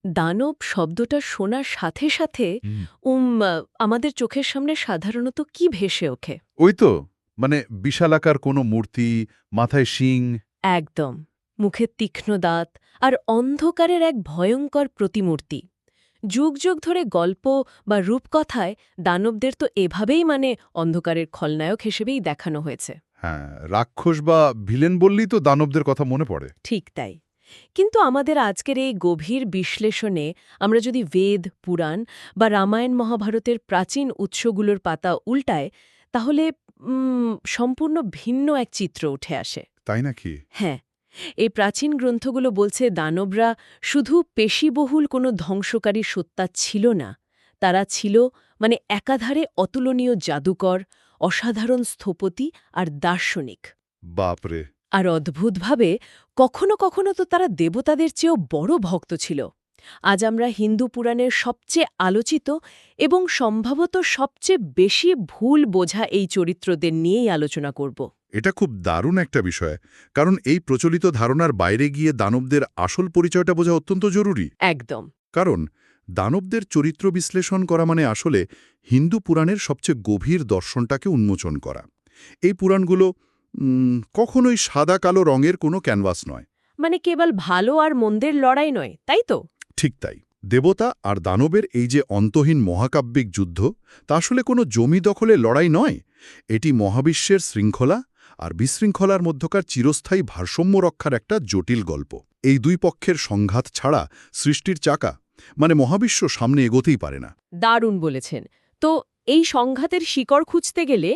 দানব শব্দটা শোনার সাথে সাথে হুম। আমাদের চোখের সামনে সাধারণত কি ভেসে ওঠে? ওই তো, মানে বিশালাকার কোনো মূর্তি, মাথায় শিং। একদম, মুখে তীক্ষ্ণ দাঁত আর অন্ধকারের এক ভয়ঙ্কর প্রতিমূর্তি। যুগ যুগ ধরে গল্প বা রূপকথায় দানবদের তো এভাবেই অন্ধকারের খলনায়ক হিসেবেই দেখানো হয়েছে। হ্যাঁ, রাক্ষস বা ভিলেন বললেই তো দানবদের কথা মনে পড়ে। ঠিক তাই। কিন্তু আমাদের আজকের এই গভীর বিশ্লেষণে আমরা যদি বেদ, পুরাণ বা রামায়ণ মহাভারতের প্রাচীন উৎসগুলোর পাতা উল্টায়, তাহলে সম্পূর্ণ ভিন্ন এক চিত্র উঠে আসে। তাই নাকি? হ্যাঁ, এই প্রাচীন গ্রন্থগুলো বলছে দানবরা শুধু পেশিবহুল কোনো ধ্বংসকারী সত্তা ছিল না, তারা ছিল একাধারে অতুলনীয় জাদুকর, অসাধারণ স্থপতি আর দার্শনিক। বাপরে! আর অদ্ভুতভাবে কখনো কখনো তো তারা দেবতাদের চেয়েও বড় ভক্ত ছিল। আজ আমরা হিন্দু পুরাণের সবচেয়ে আলোচিত এবং সম্ভবত সবচেয়ে বেশি ভুল বোঝা এই চরিত্রদের নিয়েই আলোচনা করব। এটা খুব দারুণ একটা বিষয়, কারণ এই প্রচলিত ধারণার বাইরে গিয়ে দানবদের আসল পরিচয়টা বোঝা অত্যন্ত জরুরি। একদম। কারণ দানবদের চরিত্র বিশ্লেষণ করা মানে আসলে হিন্দু পুরাণের সবচেয়ে গভীর দর্শনটাকে উন্মোচন করা। এই পুরাণগুলো কখনোই সাদা-কালো রঙের কোনো ক্যানভাস নয়। কেবল ভালো আর মন্দের লড়াই নয়, তাই তো? ঠিক তাই। দেবতা আর দানবের এই যে অন্তহীন মহাকাব্যিক যুদ্ধ, তা আসলে কোনো জমি দখলের লড়াই নয়। এটি মহাবিশ্বের শৃঙ্খলা আর বিশৃঙ্খলার মধ্যকার চিরস্থায়ী ভারসাম্য রক্ষার একটা জটিল গল্প। এই দুই পক্ষের সংঘাত ছাড়া সৃষ্টির চাকা, মানে মহাবিশ্ব, সামনে এগোতেই পারে না। দারুণ বলেছেন। তো এই সংঘাতের শিকড় খুঁজতে গেলে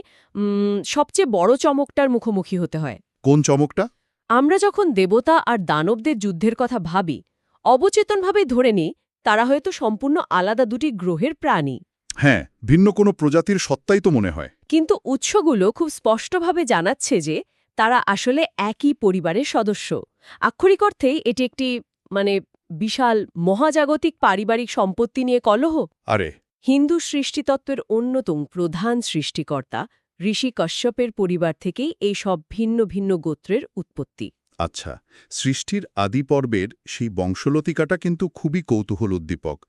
সবচেয়ে বড় চমকটার মুখোমুখি হতে হয়। কোন চমকটা? আমরা যখন দেবতা আর দানবদের যুদ্ধের কথা ভাবি, অবচেতনভাবেই ধরে নিই তারা হয়তো সম্পূর্ণ আলাদা দুটি গ্রহের প্রাণী। হ্যাঁ, ভিন্ন কোনো প্রজাতির সত্তাই তো মনে হয়। কিন্তু উৎসগুলো খুব স্পষ্টভাবে জানাচ্ছে যে তারা আসলে একই পরিবারের সদস্য। আক্ষরিক অর্থেই এটি একটি মানে বিশাল মহাজাগতিক পারিবারিক সম্পত্তি নিয়ে কলহ। আরে, হিন্দু সৃষ্টিতত্ত্বের অন্যতম প্রধান সৃষ্টিকর্তা ঋষি কশ্যপের পরিবার থেকেই এই সব ভিন্ন ভিন্ন গোত্রের উৎপত্তি। আচ্ছা, সৃষ্টির আদি পর্বের সেই বংশলতিকাটা কিন্তু খুবই কৌতূহল উদ্দীপক।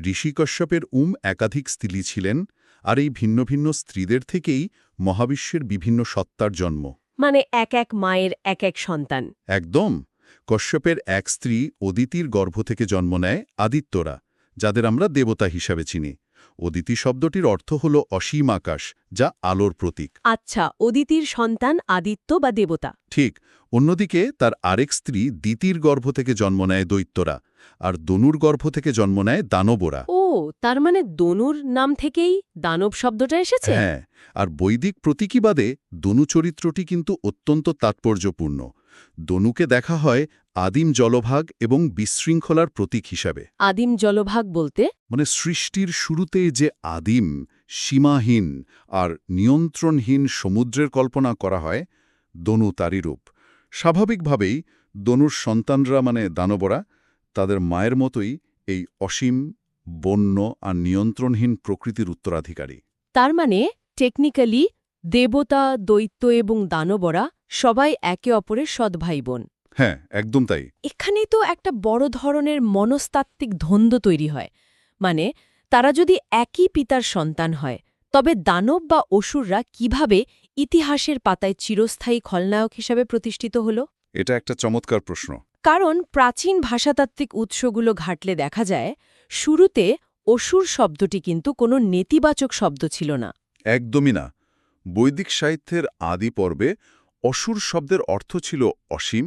ঋষি কশ্যপের একাধিক স্ত্রী ছিলেন, আর এই ভিন্ন ভিন্ন স্ত্রীদের থেকেই মহাবিশ্বের বিভিন্ন সত্তার জন্ম। এক এক মায়ের এক এক সন্তান। একদম। কশ্যপের এক স্ত্রী অদিতির গর্ভ থেকে জন্ম নেয় আদিত্যরা, যাদের আমরা দেবতা হিসাবে চিনি। অদিতি শব্দটির অর্থ হল অসীম আকাশ, যা আলোর প্রতীক। আচ্ছা, অদিতির সন্তান আদিত্য বা দেবতা। ঠিক। অন্যদিকে তার আরেক স্ত্রী দিতির গর্ভ থেকে জন্ম নেয় দৈত্যরা, আর দনুর গর্ভ থেকে জন্ম নেয় দানবরা। ও, তার দনুর নাম থেকেই দানব শব্দটা এসেছে। হ্যাঁ, আর বৈদিক প্রতীকীবাদে দনু চরিত্রটি কিন্তু অত্যন্ত তাৎপর্যপূর্ণ। দনুকে দেখা হয় আদিম জলভাগ এবং বিশৃঙ্খলার প্রতীক হিসাবে। আদিম জলভাগ বলতে? মানে সৃষ্টির শুরুতে যে আদিম, সীমাহীন আর নিয়ন্ত্রণহীন সমুদ্রের কল্পনা করা হয়, দনু তারই রূপ। স্বাভাবিকভাবেই দনুর সন্তানরা, মানে দানবরা, তাদের মায়ের মতোই এই অসীম, বন্য আর নিয়ন্ত্রণহীন প্রকৃতির উত্তরাধিকারী। তার টেকনিক্যালি দেবতা, দৈত্য এবং দানবরা সবাই একে অপরের সৎ ভাই বোন। হ্যাঁ, একদম তাই। এখানেই তো একটা বড় ধরনের মনস্তাত্ত্বিক দ্বন্দ্ব তৈরি হয়। তারা যদি একই পিতার সন্তান হয়, তবে দানব বা অসুররা কিভাবে ইতিহাসের পাতায় চিরস্থায়ী খলনায়ক হিসাবে প্রতিষ্ঠিত হল? এটা একটা চমৎকার প্রশ্ন। কারণ প্রাচীন ভাষাতাত্ত্বিক উৎসগুলো ঘাটলে দেখা যায়, শুরুতে অসুর শব্দটি কিন্তু কোনো নেতিবাচক শব্দ ছিল না। একদমই না। বৈদিক সাহিত্যের আদি পর্বে অসুর শব্দের অর্থ ছিল অসীম,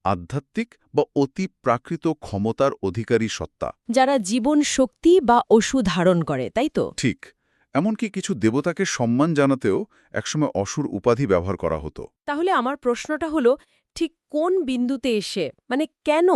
আধ্যাত্মিক বা অতি প্রাকৃত ক্ষমতার অধিকারী সত্তা, যারা জীবন শক্তি বা অসু ধারণ করে, তাই তো? ঠিক। এমনকি কিছু দেবতাকে সম্মান জানাতেও একসময় অসুর উপাধি ব্যবহার করা হতো। তাহলে আমার প্রশ্নটা হলো, ঠিক কোন বিন্দুতে এসে কেন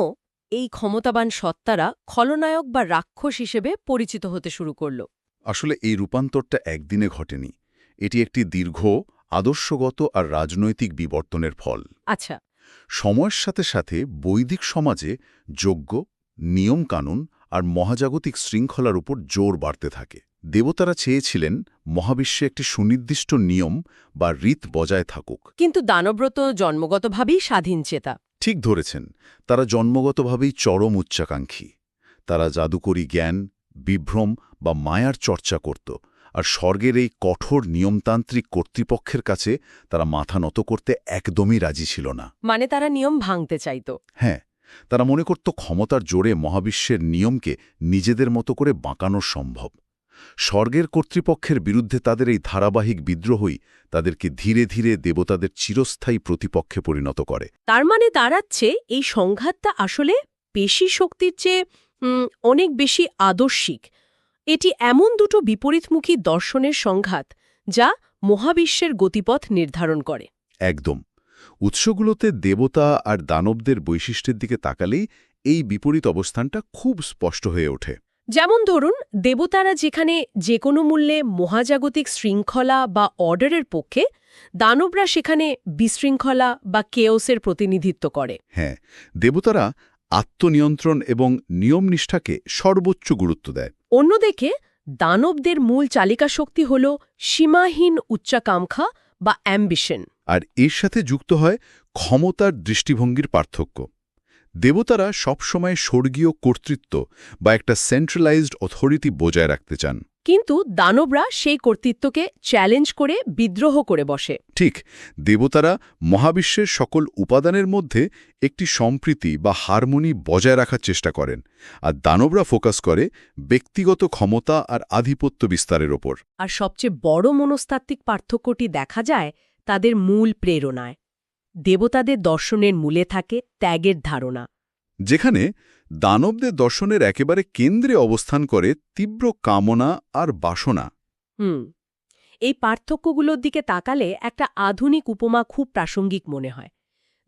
এই ক্ষমতাবান সত্তারা খলনায়ক বা রাক্ষস হিসেবে পরিচিত হতে শুরু করল? আসলে এই রূপান্তরটা একদিনে ঘটেনি। এটি একটি দীর্ঘ, আদর্শগত আর রাজনৈতিক বিবর্তনের ফল। আচ্ছা। সময়ের সাথে সাথে বৈদিক সমাজে যজ্ঞ, নিয়মকানুন আর মহাজাগতিক শৃঙ্খলার উপর জোর বাড়তে থাকে। দেবতারা চেয়েছিলেন মহাবিশ্বে একটি সুনির্দিষ্ট নিয়ম বা রীত বজায় থাকুক। কিন্তু দানব্রত জন্মগতভাবেই স্বাধীন চেতা। ঠিক ধরেছেন, তারা জন্মগতভাবেই চরম উচ্চাকাঙ্ক্ষী। তারা জাদুকরী জ্ঞান, বিভ্রম বা মায়ার চর্চা করত, আর স্বর্গের এই কঠোর নিয়মতান্ত্রিক কর্তৃপক্ষের কাছে তারা মাথা নত করতে একদমই রাজি ছিল না। মানে তারা নিয়ম ভাঙতে চাইত। হ্যাঁ, তারা মনে করত ক্ষমতার জোরে মহাবিশ্বের নিয়মকে নিজেদের মতো করে বাঁকানো সম্ভব। স্বর্গের কর্তৃপক্ষের বিরুদ্ধে তাদের এই ধারাবাহিক বিদ্রোহই তাদেরকে ধীরে ধীরে দেবতাদের চিরস্থায়ী প্রতিপক্ষে পরিণত করে। তার মানে দাঁড়াচ্ছে এই সংঘাতটা আসলে পেশী শক্তির চেয়ে অনেক বেশি আদর্শিক। এটি এমন দুটো বিপরীতমুখী দর্শনের সংঘাত যা মহাবিশ্বের গতিপথ নির্ধারণ করে। একদম। উৎসগুলোতে দেবতা আর দানবদের বৈশিষ্ট্যের দিকে তাকালেই এই বিপরীত অবস্থানটা খুব স্পষ্ট হয়ে ওঠে। যেমন ধরুন, দেবতারা যেখানে যে কোনো মূল্যে মহাজাগতিক শৃঙ্খলা বা অর্ডারের পক্ষে, দানবরা সেখানে বিশৃঙ্খলা বা কেওসের প্রতিনিধিত্ব করে। হ্যাঁ, দেবতারা আত্মনিয়ন্ত্রণ এবং নিয়মনিষ্ঠাকে সর্বোচ্চ গুরুত্ব দেয়। অন্যদিকে দানবদের মূল চালিকা শক্তি হল সীমাহীন উচ্চাকাঙ্ক্ষা বা অ্যাম্বিশন। আর এর সাথে যুক্ত হয় ক্ষমতার দৃষ্টিভঙ্গির পার্থক্য। দেবতারা সবসময় স্বর্গীয় কর্তৃত্ব বা একটা সেন্ট্রালাইজড অথরিটি বজায় রাখতে চান। কিন্তু দানবরা সেই কর্তৃত্বকে চ্যালেঞ্জ করে বিদ্রোহ করে বসে। ঠিক, দেবতারা মহাবিশ্বের সকল উপাদানের মধ্যে একটি সম্প্রীতি বা হারমোনি বজায় রাখার চেষ্টা করেন, আর দানবরা ফোকাস করে ব্যক্তিগত ক্ষমতা আর আধিপত্য বিস্তারের ওপর। আর সবচেয়ে বড় মনস্তাত্ত্বিক পার্থক্যটি দেখা যায় তাদের মূল প্রেরণায়। দেবতাদের দর্শনের মূলে থাকে ত্যাগের ধারণা, যেখানে দানবদের দর্শনের একেবারে কেন্দ্রে অবস্থান করে তীব্র কামনা আর বাসনা। এই পার্থক্যগুলোর দিকে তাকালে একটা আধুনিক উপমা খুব প্রাসঙ্গিক মনে হয়।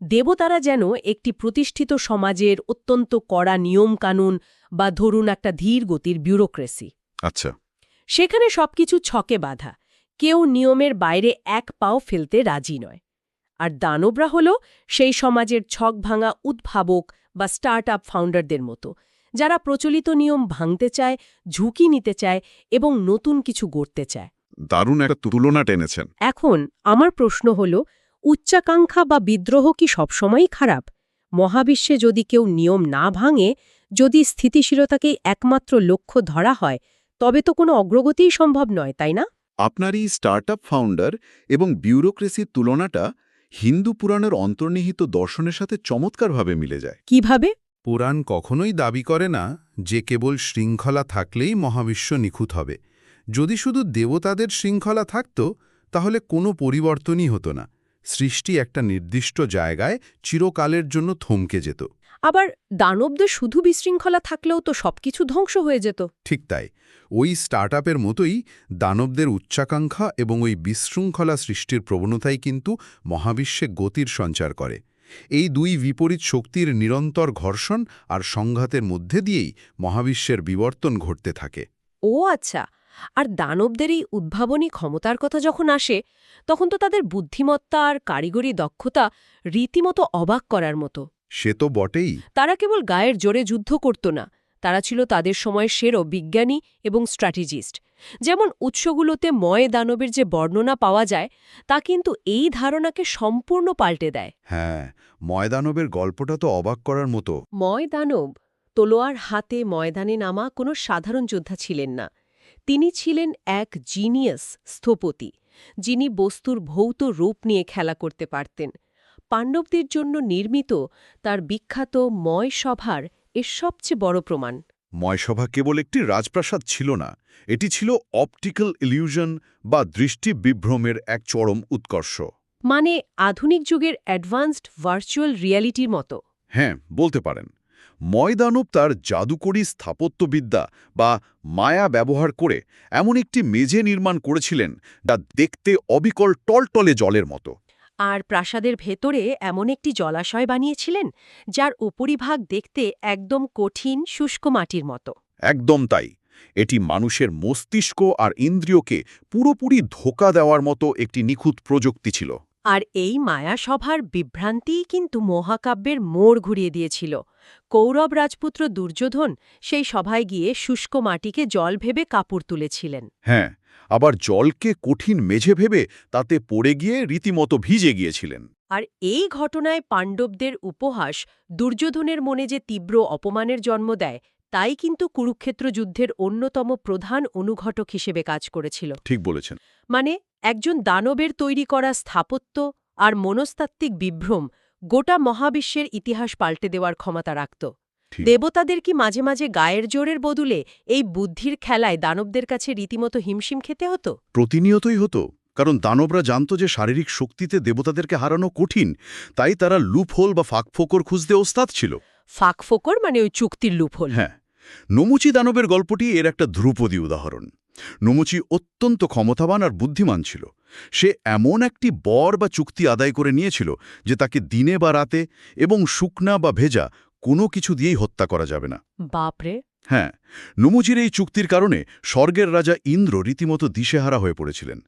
দেবতারা যেন একটি প্রতিষ্ঠিত সমাজের অত্যন্ত কড়া নিয়মকানুন বা ধরুন একটা ধীর গতির ব্যুরোক্রেসি। আচ্ছা। সেখানে সবকিছু ছকে বাঁধা, কেউ নিয়মের বাইরে এক পাও ফেলতে রাজি নয়। আর দানবরা হল সেই সমাজের ছক ভাঙা উদ্ভাবক বা স্টার্ট আপ ফাউন্ডারদের মতো, যারা প্রচলিত নিয়ম ভাঙতে চায়, ঝুঁকি নিতে চায় এবং নতুন কিছু গড়তে চায়। দারুণ একটা তুলনা টেনেছেন। এখন আমার প্রশ্ন হল, উচ্চাকাঙ্ক্ষা বা বিদ্রোহ কি সবসময়ই খারাপ? মহাবিশ্বে যদি কেউ নিয়ম না ভাঙে, যদি স্থিতিশীলতাকেই একমাত্র লক্ষ্য ধরা হয়, তবে তো কোনো অগ্রগতিই সম্ভব নয়, তাই না? আপনার এই স্টার্টআপ ফাউন্ডার এবং বিউরোক্রেসির তুলনাটা হিন্দু পুরাণের অন্তর্নিহিত দর্শনের সাথে চমৎকারভাবে মিলে যায়। কিভাবে? পুরাণ কখনোই দাবি করে না যে কেবল শৃঙ্খলা থাকলেই মহাবিশ্ব নিখুঁত হবে। যদি শুধু দেবতাদের শৃঙ্খলা থাকত, তাহলে কোনো পরিবর্তনই হতো না। সৃষ্টি একটা নির্দিষ্ট জায়গায় চিরকালের জন্য থমকে যেত। আবার দানবদের শুধু বিশৃঙ্খলা থাকলেও তো সবকিছু ধ্বংস হয়ে যেত। ঠিক তাই, ওই স্টার্টআপের মতোই দানবদের উচ্চাকাঙ্ক্ষা এবং ওই বিশৃঙ্খলা সৃষ্টির প্রবণতাই কিন্তু মহাবিশ্বে গতির সঞ্চার করে। এই দুই বিপরীত শক্তির নিরন্তর ঘর্ষণ আর সংঘাতের মধ্যে দিয়েই মহাবিশ্বের বিবর্তন ঘটতে থাকে। ও আচ্ছা, আর দানবদের এই উদ্ভাবনী ক্ষমতার কথা যখন আসে, তখন তো তাদের বুদ্ধিমত্তা আর কারিগরি দক্ষতা রীতিমতো অবাক করার মতো। সে তো বটেই। তারা কেবল গায়ের জোরে যুদ্ধ করত না, তারা ছিল তাদের সময়ের সেরা বিজ্ঞানী এবং স্ট্র্যাটেজিস্ট। যেমন উৎসগুলোতে ময় দানবের যে বর্ণনা পাওয়া যায়, তা কিন্তু এই ধারণাকে সম্পূর্ণ পাল্টে দেয়। হ্যাঁ, ময়দানবের গল্পটা তো অবাক করার মতো। ময় দানব তলোয়ার হাতে ময়দানে নামা কোনো সাধারণ যোদ্ধা ছিলেন না। তিনি ছিলেন এক জিনিয়াস স্থপতি, যিনি বস্তুর ভৌত রূপ নিয়ে খেলা করতে পারতেন। পাণ্ডবদের জন্য নির্মিত তার বিখ্যাত ময় সভার এর সবচেয়ে বড় প্রমাণ। ময়সভা কেবল একটি রাজপ্রাসাদ ছিল না, এটি ছিল অপটিক্যাল ইলিউশন বা দৃষ্টি বিভ্রমের এক চরম উৎকর্ষ। মানে আধুনিক যুগের অ্যাডভান্সড ভার্চুয়াল রিয়ালিটির মতো। হ্যাঁ, বলতে পারেন। ময়দানব তার জাদুকরী স্থাপত্যবিদ্যা বা মায়া ব্যবহার করে এমন একটি মেঝে নির্মাণ করেছিলেন যা দেখতে অবিকল টলটলে জলের মতো। আর প্রাসাদের ভেতরে এমন একটি জলাশয় বানিয়েছিলেন যার উপরিভাগ দেখতে একদম কঠিন শুষ্ক মাটির মতো। একদম তাই। এটি মানুষের মস্তিষ্ক আর ইন্দ্রিয়কে পুরোপুরি ধোঁকা দেওয়ার মতো একটি নিখুঁত প্রযুক্তি ছিল। আর এই মায়াসভার বিভ্রান্তিই কিন্তু মহাকাব্যের মোড় ঘুরিয়ে দিয়েছিল। কৌরব রাজপুত্র দুর্যোধন সেই সভায় গিয়ে শুষ্ক মাটিকে জল ভেবে কাপড় তুলেছিলেন। হ্যাঁ, আবার জলকে কঠিন মেঝে ভেবে তাতে পড়ে গিয়ে রীতিমতো ভিজে গিয়েছিলেন। আর এই ঘটনায় পাণ্ডবদের উপহাস দুর্যোধনের মনে যে তীব্র অপমানের জন্ম দেয়, তাই কিন্তু কুরুক্ষেত্র যুদ্ধের অন্যতম প্রধান অনুঘটক হিসেবে কাজ করেছিল। ঠিক বলেছেন। মানে একজন দানবের তৈরি করা স্থাপত্য আর মনস্তাত্ত্বিক বিভ্রম গোটা মহাবিশ্বের ইতিহাস পাল্টে দেওয়ার ক্ষমতা রাখত। ঠিক। দেবতাদের কি মাঝে মাঝে গায়ের জোরের বদলে এই বুদ্ধির খেলায় দানবদের কাছে রীতিমতো হিমশিম খেতে হতো? প্রতিনিয়তই হতো, কারণ দানবরা জানত যে শারীরিক শক্তিতে দেবতাদেরকে হারানো কঠিন, তাই তারা লুপহোল বা ফাঁকফোকর খুঁজতে ওস্তাদ ছিল। ফাঁকফোকর মানে ওই চুক্তির লুপহোল। হ্যাঁ, নমুচি দানবের গল্পটি এর একটা ধ্রুপদী উদাহরণ। নমুচি অত্যন্ত ক্ষমতাবান আর বুদ্ধিমান ছিল। সে এমন একটি বর বা চুক্তি আদায় করে নিয়েছিল যে তাকে দিনে বা রাতে এবং শুকনা বা ভেজা কোনো কিছু দিয়েই হত্যা করা যাবে না। বাপরে! হ্যাঁ, নমুচির এই চুক্তির কারণে স্বর্গের রাজা ইন্দ্র রীতিমতো দিশেহারা হয়ে পড়েছিলেন।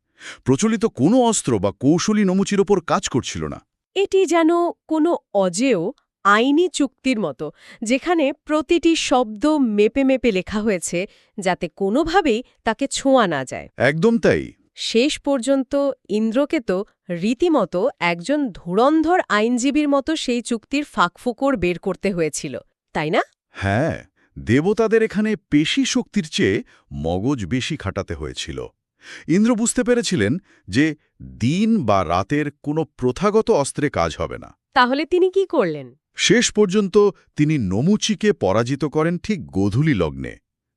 প্রচলিত কোনো অস্ত্র বা কৌশলী নমুচির ওপর কাজ করছিল না। এটি যেন কোনো অজেয় আইনি চুক্তির মতো, যেখানে প্রতিটি শব্দ মেপে মেপে লেখা হয়েছে যাতে কোনোভাবেই তাকে ছোঁয়া না যায়। একদম তাই। শেষ পর্যন্ত ইন্দ্রকে তো রীতিমতো একজন ধুরন্ধর আইনজীবীর মতো সেই চুক্তির ফাঁকফোকর বের করতে হয়েছিল, তাই না? হ্যাঁ, দেবতাদের এখানে পেশি শক্তির চেয়ে মগজ বেশি খাটাতে হয়েছিল। ইন্দ্র বুঝতে পেরেছিলেন যে দিন বা রাতের কোনো প্রথাগত অস্ত্রে কাজ হবে না। তাহলে তিনি কি করলেন? শেষ পর্যন্ত তিনি নমুচিকে পরাজিত করেন ঠিক গোধূলি লগ্নে,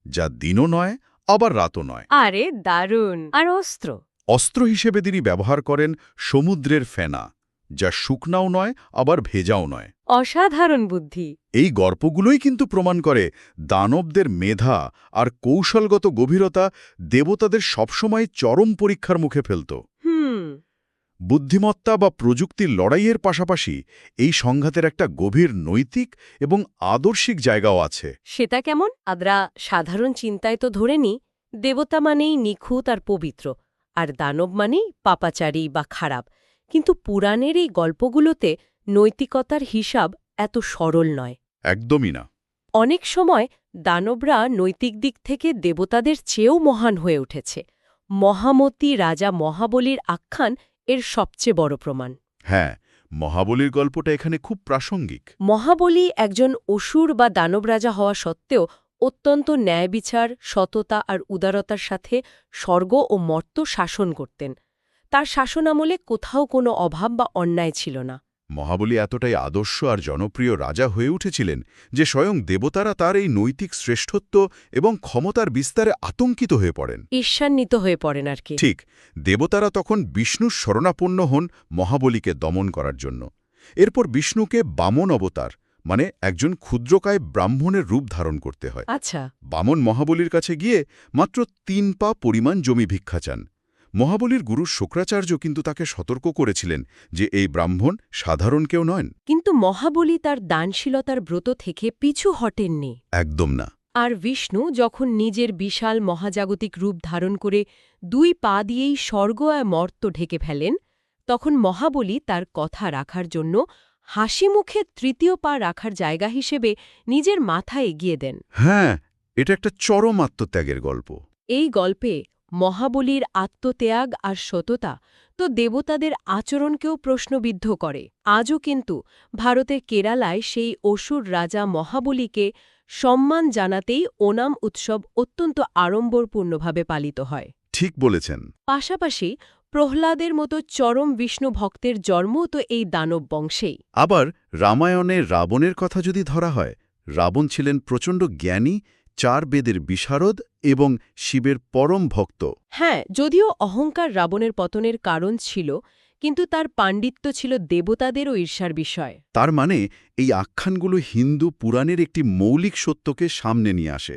যা দিনও নয় আবার রাতও নয়। আরে দারুণ! আর অস্ত্র? অস্ত্র হিসেবে তিনি ব্যবহার করেন সমুদ্রের ফেনা, যা শুকনাও নয় আবার ভেজাও নয়। অসাধারণ বুদ্ধি। এই গল্পগুলোই কিন্তু প্রমাণ করে দানবদের মেধা আর কৌশলগত গভীরতা দেবতাদের সবসময় চরম পরীক্ষার মুখে ফেলত। বুদ্ধিমত্তা বা প্রযুক্তির লড়াইয়ের পাশাপাশি এই সংঘাতের একটা গভীর নৈতিক এবং আদর্শিক জায়গাও আছে। সেটা কেমন? আমরা সাধারণ চিন্তায় তো ধরে নিই দেবতা মানেই নিখুঁত আর পবিত্র, আর দানব মানেই পাপাচারী বা খারাপ। কিন্তু পুরাণের এই গল্পগুলোতে নৈতিকতার হিসাব এত সরল নয়। একদমই না। অনেক সময় দানবরা নৈতিক দিক থেকে দেবতাদের চেয়েও মহান হয়ে উঠেছে। মহামতি রাজা মহাবলীর আখ্যান এর সবচেয়ে বড় প্রমাণ। হ্যাঁ, মহাবলীর গল্পটা এখানে খুব প্রাসঙ্গিক। মহাবলী একজন অসুর বা দানব রাজা হওয়া সত্ত্বেও অত্যন্ত ন্যায়বিচার, সততা আর উদারতার সাথে স্বর্গ ও মর্ত্য শাসন করতেন। তার শাসনামলে কোথাও কোনো অভাব বা অন্যায় ছিল না। মহাবলী এতটাই আদর্শ আর জনপ্রিয় রাজা হয়ে উঠেছিলেন যে স্বয়ং দেবতারা তার এই নৈতিক শ্রেষ্ঠত্ব এবং ক্ষমতার বিস্তারে আতঙ্কিত হয়ে পড়েন, ঈর্ষান্বিত হয়ে পড়েন আর কি। ঠিক। দেবতারা তখন বিষ্ণুর শরণাপন্ন হন মহাবলীকে দমন করার জন্য। এরপর বিষ্ণুকে বামন অবতার, মানে একজন ক্ষুদ্রকায় ব্রাহ্মণের রূপ ধারণ করতে হয়। আচ্ছা। বামন মহাবলীর কাছে গিয়ে মাত্র 3 পা পরিমাণ জমি ভিক্ষা চান। মহাবলীর গুরু শুক্রাচার্য কিন্তু তাকে সতর্ক করেছিলেন যে এই ব্রাহ্মণ সাধারণ কেউ নন। কিন্তু মহাবলী তার দানশীলতার ব্রত থেকে পিছু হটেননি। একদম না। আর বিষ্ণু যখন নিজের বিশাল মহাজাগতিক রূপ ধারণ করে 2 পা দিয়েই স্বর্গ আর মর্ত্য ঢেকে ফেলেন, তখন মহাবলী তার কথা রাখার জন্য হাসি মুখে 3য় পা রাখার জায়গা হিসেবে নিজের মাথা এগিয়ে দেন। হ্যাঁ, এটা একটা চরম আত্মত্যাগের গল্প। এই গল্পে মহাবলীর আত্মত্যাগ আর সততা তো দেবতাদের আচরণকেও প্রশ্নবিদ্ধ করে। আজও কিন্তু ভারতের কেরালায় সেই অসুর রাজা মহাবলীকে সম্মান জানাতেই ওনাম উৎসব অত্যন্ত আড়ম্বরপূর্ণভাবে পালিত হয়। ঠিক বলেছেন। পাশাপাশি প্রহ্লাদের মতো চরম বিষ্ণু ভক্তের জন্মও তো এই দানব বংশেই। আবার রামায়ণে রাবণের কথা যদি ধরা হয়, রাবণ ছিলেন প্রচণ্ড জ্ঞানী, 4 বেদের বিশারদ এবং শিবের পরম ভক্ত। হ্যাঁ, যদিও অহংকার রাবণের পতনের কারণ ছিল, কিন্তু তার পাণ্ডিত্য ছিল দেবতাদেরও ঈর্ষার বিষয়। তার মানে এই আখ্যানগুলো হিন্দু পুরাণের একটি মৌলিক সত্যকে সামনে নিয়ে আসে।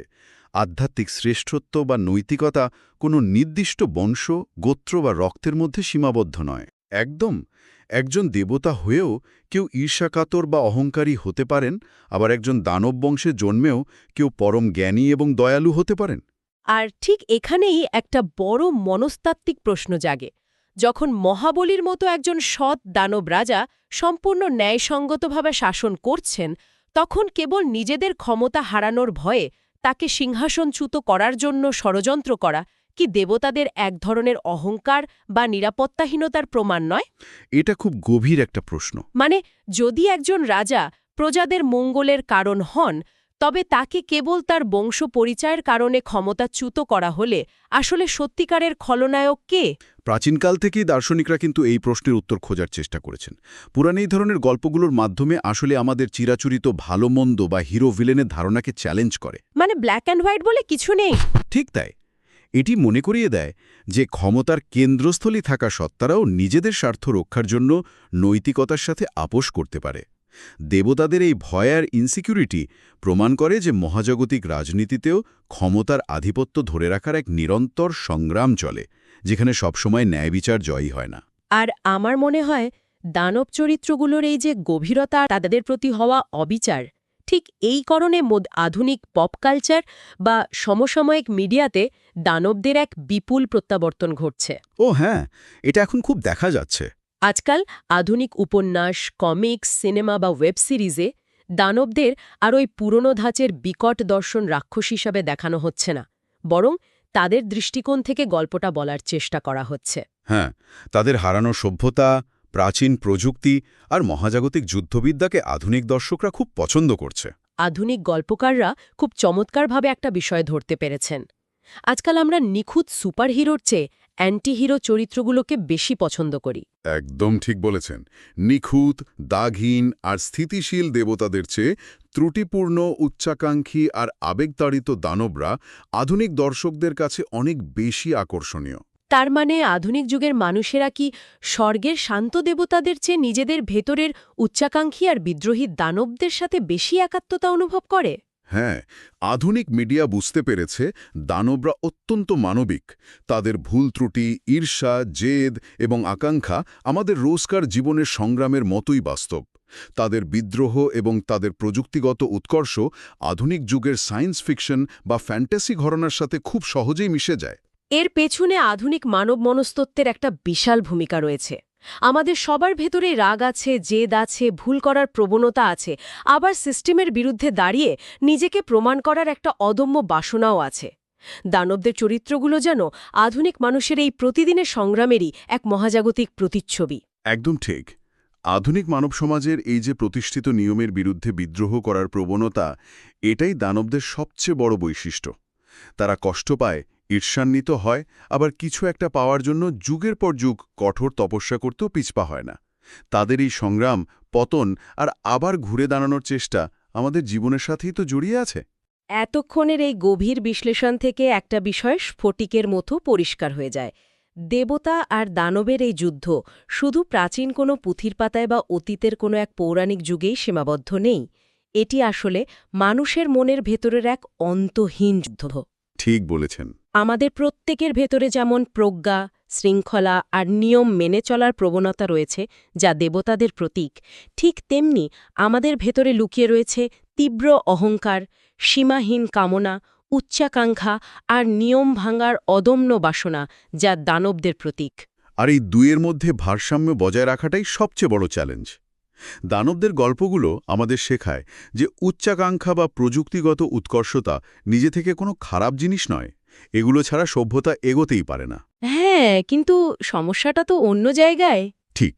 আধ্যাত্মিক শ্রেষ্ঠত্ব বা নৈতিকতা কোনো নির্দিষ্ট বংশ, গোত্র বা রক্তের মধ্যে সীমাবদ্ধ নয়। একদম। একজন দেবতা হয়েও কেউ ঈর্ষাকাতর বা অহংকারী হতে পারেন, আবার একজন দানব বংশে জন্মেও কেউ পরম জ্ঞানী এবং দয়ালু হতে পারেন। আর ঠিক এখানেই একটা বড় মনস্তাত্ত্বিক প্রশ্ন জাগে। যখন মহাবলীর মতো একজন সৎ দানব রাজা সম্পূর্ণ ন্যায়সঙ্গতভাবে শাসন করছেন, তখন কেবল নিজেদের ক্ষমতা হারানোর ভয়ে তাকে সিংহাসনচ্যুত করার জন্য ষড়যন্ত্র করা কি দেবতাদের এক ধরনের অহংকার বা নিরাপত্তাহীনতার প্রমাণ নয়? এটা খুব গভীর একটা প্রশ্ন। মানে যদি একজন রাজা প্রজাদের মঙ্গলের কারণ হন, তবে তাকে কেবল তার বংশ পরিচয়ের কারণে ক্ষমতাচ্যুত করা হলে আসলে সত্যিকারের খলনায়ক কে? প্রাচীনকাল থেকেই দার্শনিকরা কিন্তু এই প্রশ্নের উত্তর খোঁজার চেষ্টা করেছেন। পুরাণ এই ধরনের গল্পগুলোর মাধ্যমে আসলে আমাদের চিরাচরিত ভালো মন্দ বা হিরো ভিলেনের ধারণাকে চ্যালেঞ্জ করে। মানে ব্ল্যাক অ্যান্ড হোয়াইট বলে কিছু নেই। ঠিক তাই। এটি মনে করিয়ে দেয় যে ক্ষমতার কেন্দ্রস্থলে থাকা সত্তারাও নিজেদের স্বার্থ রক্ষার জন্য নৈতিকতার সাথে আপোষ করতে পারে। দেবতাদের এই ভয় আর ইনসিকিউরিটি প্রমাণ করে যে মহাজাগতিক রাজনীতিতেও ক্ষমতার আধিপত্য ধরে রাখার এক নিরন্তর সংগ্রাম চলে, যেখানে সবসময় ন্যায় বিচার জয়ী হয় না। আর আমার মনে হয় দানব চরিত্রগুলোর এই যে গভীরতা, তাদের প্রতি হওয়া অবিচার, ঠিক এই কারণে আধুনিক পপ কালচার বা সমসাময়িক মিডিয়াতে দানবদের এক বিপুল প্রত্যাবর্তন ঘটছে। ও হ্যাঁ, এটা এখন খুব দেখা যাচ্ছে। আজকাল আধুনিক উপন্যাস, কমিক্স, সিনেমা বা ওয়েব সিরিজে দানবদের আর ওই পুরনো ধাঁচের বিকট দর্শন রাক্ষস হিসাবে দেখানো হচ্ছে না, বরং তাদের দৃষ্টিকোণ থেকে গল্পটা বলার চেষ্টা করা হচ্ছে। হ্যাঁ, তাদের হারানো সভ্যতা, প্রাচীন প্রযুক্তি আর মহাজাগতিক যুদ্ধবিদ্যাকে আধুনিক দর্শকরা খুব পছন্দ করছে। আধুনিক গল্পকাররা খুব চমৎকারভাবে একটা বিষয় ধরতে পেরেছেন। আজকাল আমরা নিখুঁত সুপারহিরোর চেয়ে অ্যান্টি হিরো চরিত্রগুলোকে বেশি পছন্দ করি। একদম ঠিক বলেছেন। নিখুঁত, দাগহীন আর স্থিতিশীল দেবতাদের চেয়ে ত্রুটিপূর্ণ, উচ্চাকাঙ্ক্ষী আর আবেগতাড়িত দানবরা আধুনিক দর্শকদের কাছে অনেক বেশি আকর্ষণীয়। তার মানে আধুনিক যুগের মানুষেরা কি স্বর্গের শান্ত দেবতাদের চেয়ে নিজেদের ভেতরের উচ্চাকাঙ্ক্ষী আর বিদ্রোহী দানবদের সাথে বেশি একাত্মতা অনুভব করে? হ্যাঁ, আধুনিক মিডিয়া বুঝতে পেরেছে দানবরা অত্যন্ত মানবিক। তাদের ভুল ত্রুটি, ঈর্ষা, জেদ এবং আকাঙ্ক্ষা আমাদের রোজকার জীবনের সংগ্রামের মতোই বাস্তব। তাদের বিদ্রোহ এবং তাদের প্রযুক্তিগত উৎকর্ষ আধুনিক যুগের সায়েন্স ফিকশন বা ফ্যান্টাসি ঘরানার সাথে খুব সহজেই মিশে যায়। এর পেছনে আধুনিক মানব মনস্তত্ত্বের একটা বিশাল ভূমিকা রয়েছে। আমাদের সবার ভেতরে রাগ আছে, জেদ আছে, ভুল করার প্রবণতা আছে, আবার সিস্টেমের বিরুদ্ধে দাঁড়িয়ে নিজেকে প্রমাণ করার একটা অদম্য বাসনাও আছে। দানবদের চরিত্রগুলো যেন আধুনিক মানুষের এই প্রতিদিনের সংগ্রামেরই এক মহাজাগতিক প্রতিচ্ছবি। একদম ঠিক। আধুনিক মানব সমাজের এই যে প্রতিষ্ঠিত নিয়মের বিরুদ্ধে বিদ্রোহ করার প্রবণতা, এটাই দানবদের সবচেয়ে বড় বৈশিষ্ট্য। তারা কষ্ট পায়, ঈর্ষান্বিত হয়, আবার কিছু একটা পাওয়ার জন্য যুগের পর যুগ কঠোর তপস্যা করতেও পিছপা হয় না। তাদের এই সংগ্রাম, পতন আর আবার ঘুরে দাঁড়ানোর চেষ্টা আমাদের জীবনের সাথেই তো জড়িয়ে আছে। এতক্ষণের এই গভীর বিশ্লেষণ থেকে একটা বিষয় স্ফটিকের মতো পরিষ্কার হয়ে যায়। দেবতা আর দানবের এই যুদ্ধ শুধু প্রাচীন কোনো পুঁথির পাতায় বা অতীতের কোনো এক পৌরাণিক যুগেই সীমাবদ্ধ নেই। এটি আসলে মানুষের মনের ভেতরের এক অন্তহীন যুদ্ধ। ঠিক বলেছেন। আমাদের প্রত্যেকের ভেতরে যেমন প্রজ্ঞা, শৃঙ্খলা আর নিয়ম মেনে চলার প্রবণতা রয়েছে, যা দেবতাদের প্রতীক, ঠিক তেমনি আমাদের ভেতরে লুকিয়ে রয়েছে তীব্র অহংকার, সীমাহীন কামনা, উচ্চাকাঙ্ক্ষা আর নিয়ম ভাঙার অদম্য বাসনা, যা দানবদের প্রতীক। আর এই দুইয়ের মধ্যে ভারসাম্য বজায় রাখাটাই সবচেয়ে বড় চ্যালেঞ্জ। দানবদের গল্পগুলো আমাদের শেখায় যে উচ্চাকাঙ্ক্ষা বা প্রযুক্তিগত উৎকর্ষতা নিজে থেকে কোনো খারাপ জিনিস নয়। এগুলো ছাড়া সভ্যতা এগোতেই পারে না। হ্যাঁ, কিন্তু সমস্যাটা তো অন্য জায়গায়। ঠিক,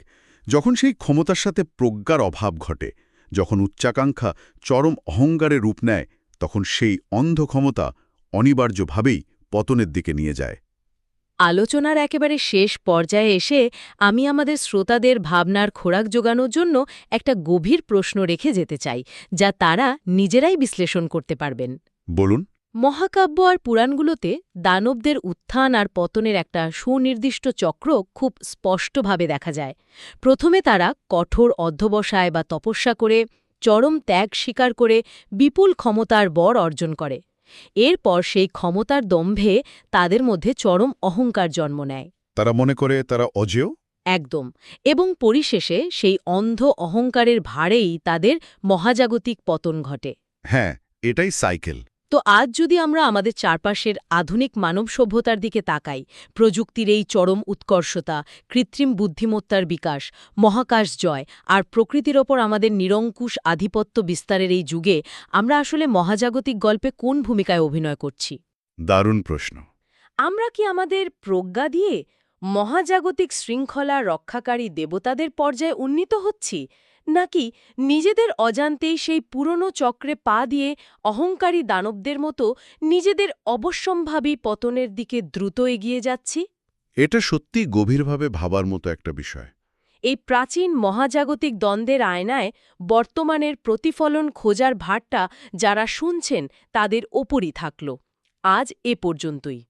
যখন সেই ক্ষমতার সাথে প্রজ্ঞার অভাব ঘটে, যখন উচ্চাকাঙ্ক্ষা চরম অহংকারে রূপ নেয়, তখন সেই অন্ধ ক্ষমতা অনিবার্যভাবেই পতনের দিকে নিয়ে যায়। আলোচনার একেবারে শেষ পর্যায়ে এসে আমি আমাদের শ্রোতাদের ভাবনার খোরাক জোগানোর জন্য একটা গভীর প্রশ্ন রেখে যেতে চাই, যা তারা নিজেরাই বিশ্লেষণ করতে পারবেন। বলুন। মহাকাব্য আর পুরাণগুলোতে দানবদের উত্থান আর পতনের একটা সুনির্দিষ্ট চক্র খুব স্পষ্টভাবে দেখা যায়। প্রথমে তারা কঠোর অধ্যবসায় বা তপস্যা করে, চরম ত্যাগ স্বীকার করে বিপুল ক্ষমতার বর অর্জন করে। এরপর সেই ক্ষমতার দম্ভে তাদের মধ্যে চরম অহংকার জন্ম নেয়। তারা মনে করে তারা অজেয়। একদম। এবং পরিশেষে সেই অন্ধ অহংকারের ভারেই তাদের মহাজাগতিক পতন ঘটে। হ্যাঁ, এটাই সাইকেল। তো আজ যদি আমরা আমাদের চারপাশের আধুনিক মানব সভ্যতার দিকে তাকাই, প্রযুক্তির এই চরম উৎকর্ষতা, কৃত্রিম বুদ্ধিমত্তার বিকাশ, মহাকাশ জয় আর প্রকৃতির ওপর আমাদের নিরঙ্কুশ আধিপত্য বিস্তারের এই যুগে আমরা আসলে মহাজাগতিক গল্পে কোন ভূমিকায় অভিনয় করছি? দারুণ প্রশ্ন। আমরা কি আমাদের প্রজ্ঞা দিয়ে মহাজাগতিক শৃঙ্খলা রক্ষাকারী দেবতাদের পর্যায়ে উন্নীত হচ্ছি, নাকি নিজেদের অজান্তেই সেই পুরনো চক্রে পা দিয়ে অহংকারী দানবদের মতো নিজেদের অবশ্যম্ভাবী পতনের দিকে দ্রুত এগিয়ে যাচ্ছি? এটা সত্যি গভীরভাবে ভাবার মতো একটা বিষয়। এই প্রাচীন মহাজাগতিক দ্বন্দ্বের আয়নায় বর্তমানের প্রতিফলন খোঁজার ভারটা যারা শুনছেন তাদের ওপরই থাকল। আজ এ পর্যন্তই।